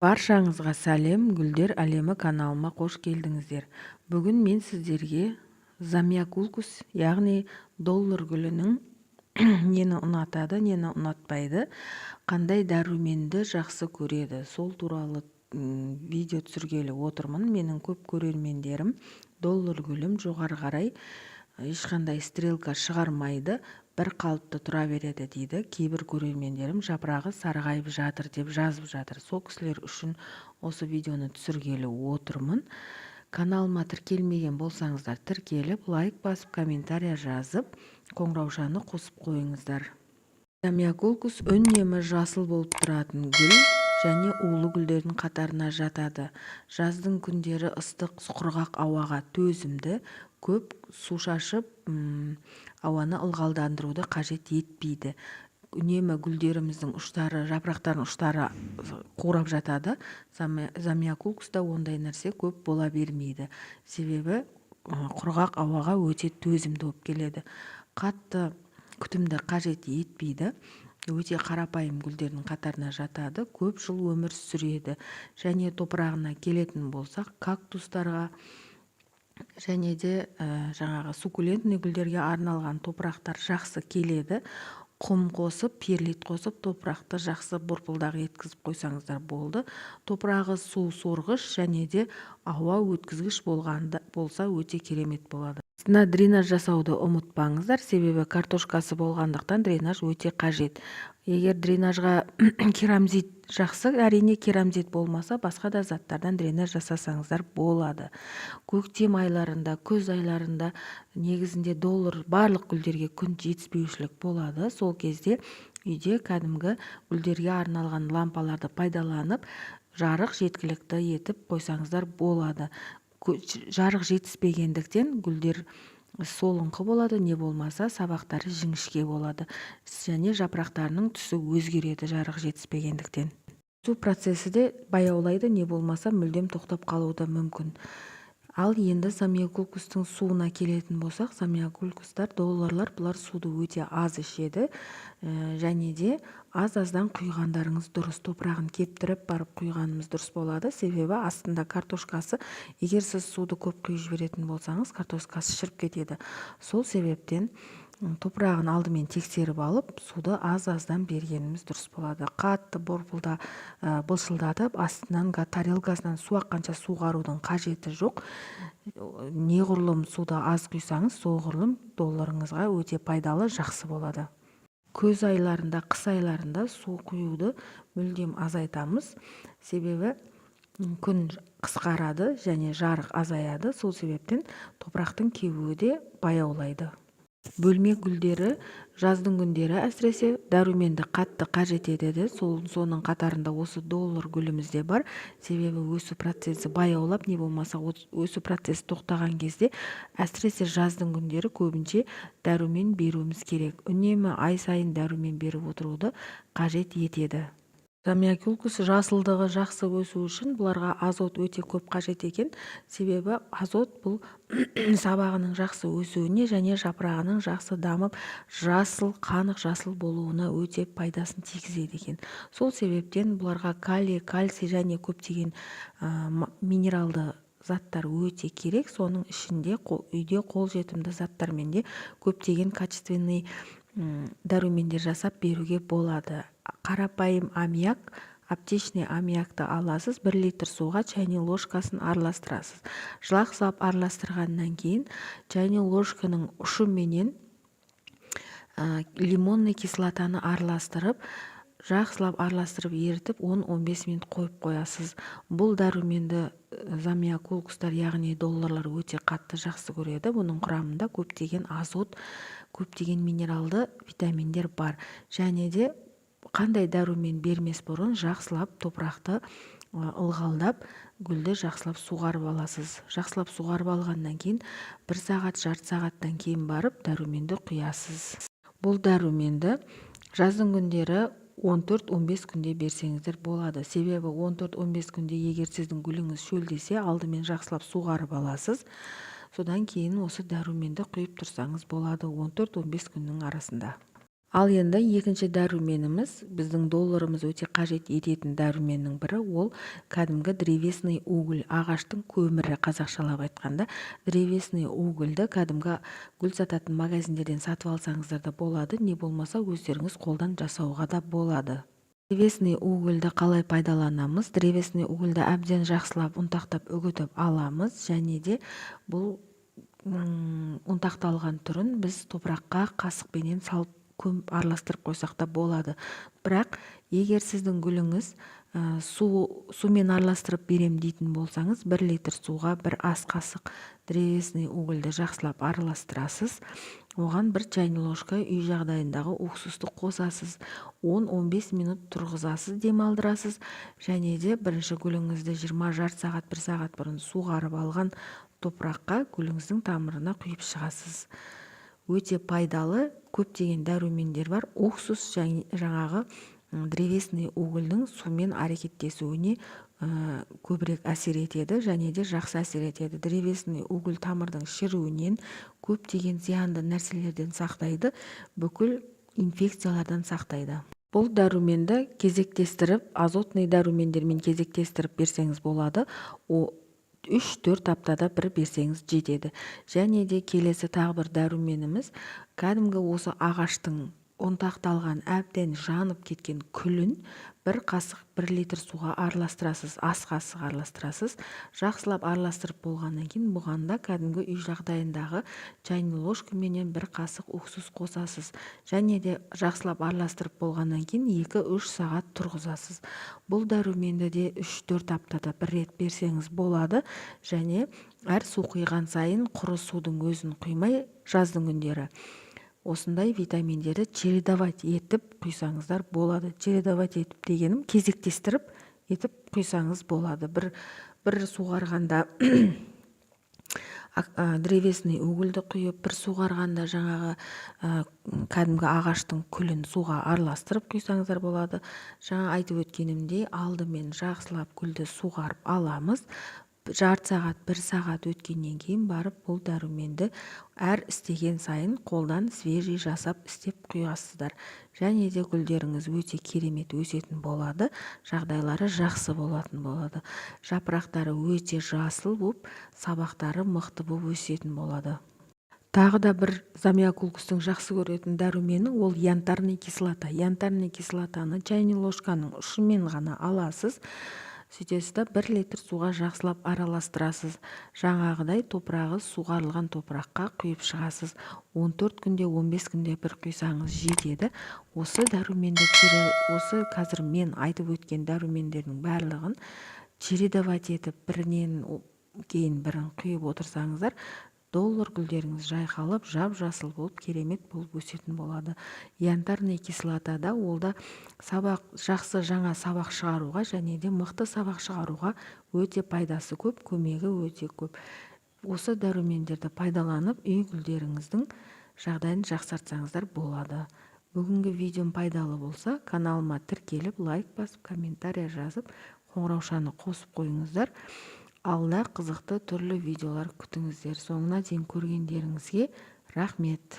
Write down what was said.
Баршаңызға сәлем, гүлдер әлемі каналыма қош келдіңіздер. Бүгін мен сіздерге замиакулкус, яғни доллар гүлінің нені ұнатады, нені ұнатпайды, қандай дәруменді жақсы көреді, сол туралы видео түсіргелі отырмын. Менің көп көрермендерім доллар гүлім жоғары қарай ешқандай стрелка шығармайды, бір қалыпты тұра береді дейді. Кейбір көрермендерім жапырағы сарғайып жатыр деп жазып жатыр. Сол кісілер үшін осы видеоны түсіргелі отырмын. Каналыма тіркелмеген болсаңыздар, тіркеліп, лайк басып, комментария жазып, қоңыраушаны қосып қойыңыздар. Замиакулкус үнемі жасыл болып тұратын гүл және улы гүлдердің қатарына жатады. Жаздың күндері ыстық, құрғақ ауаға төзімді, көп су шашып, ауаны ылғалдандыруды қажет етпейді. Үнемі гүлдеріміздің ұштары, жапырақтардың ұштары қурап жатады. Замиакулкуста ондай нәрсе көп бола бермейді. Себебі құрғақ ауаға өте төзімді болып келеді. Қатты күтімді қажет етпейді. Өте қарапайым гүлдердің қатарына жатады. Көп жыл өмір сүреді. Және топырағына келетін болсақ, кактустарға және де жаңағы суккулентный гүлдерге арналған топырақтар жақсы келеді. Құм қосып, перлит қосып, топырақты жақсы бұрпылдақ еткізіп қойсаңыздар болды. Топырағы су сорғыш және де ауа өткізгіш болса өте керемет болады. Астына дренаж жасауды ұмытпаңыздар, себебі картошкасы болғандықтан дренаж өте қажет. Егер дренажға керамзит жақсы, әрине керамзит болмаса, басқа да заттардан дренаж жасасаңыздар болады. Көктем айларында, күз айларында негізінде доллар барлық гүлдерге күн жетіспеушілік болады. Сол кезде үйде кәдімгі гүлдерге арналған лампаларды пайдаланып, жарық жеткілікті етіп қойсаңыздар болады. Жарық жетіспегендіктен гүлдер солыңқы болады, не болмаса сабақтары жіңішке болады. Және жапырақтарының түсі өзгереді жарық жетіспегендіктен. Өсу процесі де баяулайды, не болмаса мүлдем тоқтап қалуы мүмкін. Ал енді замиакулкустың суына келетін болсақ, замиакулкустар, долларлар, бұлар суды өте аз ішеді, және де аз-аздан құйғандарыңыз дұрыс. Топырағын кептіріп барып құйғанымыз дұрыс болады, себебі астында картошкасы, егер сіз суды көп құйып жіберетін болсаңыз, картошкасы шіріп кетеді. Сол себептен топырағын алдымен тексеріп алып, суды аз-аздан бергеніміз дұрыс болады. Қатты былшылдатып, астынан тарелкасынан су аққанша суғарудың қажеті жоқ. Неғұрлым суды аз құйсаңыз, соғұрлым долларыңызға өте пайдалы, жақсы болады. Көз айларында, қыс айларында су құюды мүлдем азайтамыз, себебі күн қысқарады және жарық азаяды. Сол себептен топырақтың кебуі де баяулайды. Бөлме гүлдері жаздың күндері әсіресе дәруменді қатты қажет етеді. Соның қатарында осы доллар гүлімізде бар. Себебі өсу процесі баяулап, не болмаса өсу процесі тоқтаған кезде әсіресе жаздың күндері көбінше дәрумен беруіміз керек. Үнемі ай сайын дәрумен беріп отыруды қажет етеді. Замиакулкус жасылдығы жақсы өсу үшін бұларға азот өте көп қажет екен. Себебі азот бұл сабағының жақсы өсуіне және жапырағының жақсы дамып, жасыл, қанық жасыл болуына өте пайдасын тигізеді екен. Сол себептен бұларға калий, кальций және көптеген минералды заттар өте керек. Соның ішінде үйде қолжетімді заттармен де көптеген качественный дәрумендер жасап беруге болады. Қарапайым аммиак, аптечный аммиакты аласыз, 1 литр суға чайный ложкасын араластырасыз. Жылақ-жылап араластырғаннан кейін чайный ложканың ұшыменен лимонный кислотаны араластырып, жақсылап араластырып ерітіп 10-15 минут қойып қоясыз. Бұл дәруменді замиакулкустар, яғни долларлар өте қатты жақсы көреді. Бұның құрамында көптеген азот, көптеген минералды витаминдер бар. Және де қандай дәрумен бермес бұрын жақсылап топырақты ылғалдап, гүлді жақсылап суғарып аласыз. Жақсылап суғарып алғаннан кейін 1 сағат, жарты сағаттан кейін барып дәруменді құясыз. Бұл дәруменді жаздың күндері 14-15 күнде берсеңіздер болады. Себебі 14-15 күнде егер сіздің гүліңіз шөлдесе, алдымен жақсылап суғарып аласыз. Содан кейін осы дәруменді құйып тұрсаңыз болады 14-15 күннің арасында. Ал енді екінші дәруменіміз, біздің долларымыз өте қажет ететін дәруменнің бірі, ол кәдімгі древесный уголь, ағаштың көмірі, қазақшалап айтқанда. Древесный угольді кәдімгі гүл сататын магазиндерден сатып алсаңыздар да болады, не болмаса өздеріңіз қолдан жасауға да болады. Древесный угольді қалай пайдаланамыз? Древесный угольді әбден жақсылап ұнтақтап үгітіп аламыз, және де бұл ұнтақталған түрін біз топыраққа қасықпенен салып араластырып қойсақ та болады. Бірақ егер сіздің гүліңіз сумен араластырып берем дейтін болсаңыз, 1 литр суға 1 ас қасық древесный угольді жақсылап араластырасыз. Оған 1 чайный ложка үй жағдайындағы уксусты қосасыз. 10-15 минут тұрғызасыз, демалдырасыз. Және де бірінші гүліңізді 20 жарты сағат, 1 сағат бұрын суғарып алған топыраққа гүліңіздің тамырына құйып шығасыз. Өте пайдалы көптеген дәрумендер бар. Уксус жаңағы древесный угольдің сумен әрекеттесуіне көбірек әсер етеді, және де жақсы әсер етеді. Древесный уголь тамырдың шіруінен, көптеген зиянды нәрселерден сақтайды, бүкіл инфекциялардан сақтайды. Бұл дәруменді кезектестіріп, азотный дәрумендермен кезектестіріп берсеңіз болады. 3-4 аптада бір берсеңіз жетеді. Және де келесі тағы бір дәруменіміз, кәдімгі осы ағаштың ұнтақталған әбден жанып кеткен күлін 1 қасық 1 литр суға араластырасыз, ас қасық араластырасыз. Жақсылап араластырып болғаннан кейін бұғанда кәдімгі үй жағдайындағы чайный ложка менен 1 қасық уксус қосасыз. Және де жақсылап араластырып болғаннан кейін 2-3 сағат тұрғызасыз. Бұл дәруменді де 3-4 аптада бір рет берсеңіз болады. Және әр су құйған сайын құры судың өзін құймай, жаздың күндері осындай витаминдерді чередовать етіп құйсаңыздар болады. Чередовать етіп дегенім, кезектестіріп етіп құйсаңыз болады. Бір суғарғанда древесный угольді құйып, бір суғарғанда жаңағы кәдімгі ағаштың күлін суға араластырып құйсаңыздар болады. Жаңа айтып өткенімдей, алдымен жақсылап гүлді суғарып аламыз. Жарты сағат, 1 сағат өткеннен кейін барып бұл дәруменді әр істеген сайын қолдан свежий жасап істеп құясыздар. Және де гүлдеріңіз өте керемет өсетін болады, жағдайлары жақсы болатын болады. Жапырақтары өте жасыл болып, сабақтары мықты болып өсетін болады. Тағы да бір замиокулкустың жақсы көретін дәрумені, ол янтарный кислота. Янтарный кислотаны чайный ложканың ұшымен ғана аласыз. Сөйтесіз, 1 литр суға жақсылап араластырасыз. Жаңағыдай топырағы суғарылған топыраққа құйып шығасыз. 14 күнде, 15 күнде бір құйсаңыз жетеді. Осы қазір мен айтып өткен дәрумендердің барлығын чередовать етіп, бірінен кейін бірін құйып отырсаңыздар, доллар гүлдеріңіз жайқалып, жап-жасыл болып, керемет болып өсетін болады. Янтарный кислотада олда жақсы жаңа сабақ шығаруға, және де мықты сабақ шығаруға өте пайдасы көп, көмегі өте көп. Осы дәрумендерді пайдаланып, үй гүлдеріңіздің жағдайын жақсартсаңыздар болады. Бүгінгі видеом пайдалы болса, каналыма тіркеліп, лайк басып, комментария жазып, қоңыраушаны қосып қойыңыздар. Алда қызықты түрлі видеолар күтіңіздер. Соңына дейін көргендеріңізге рахмет.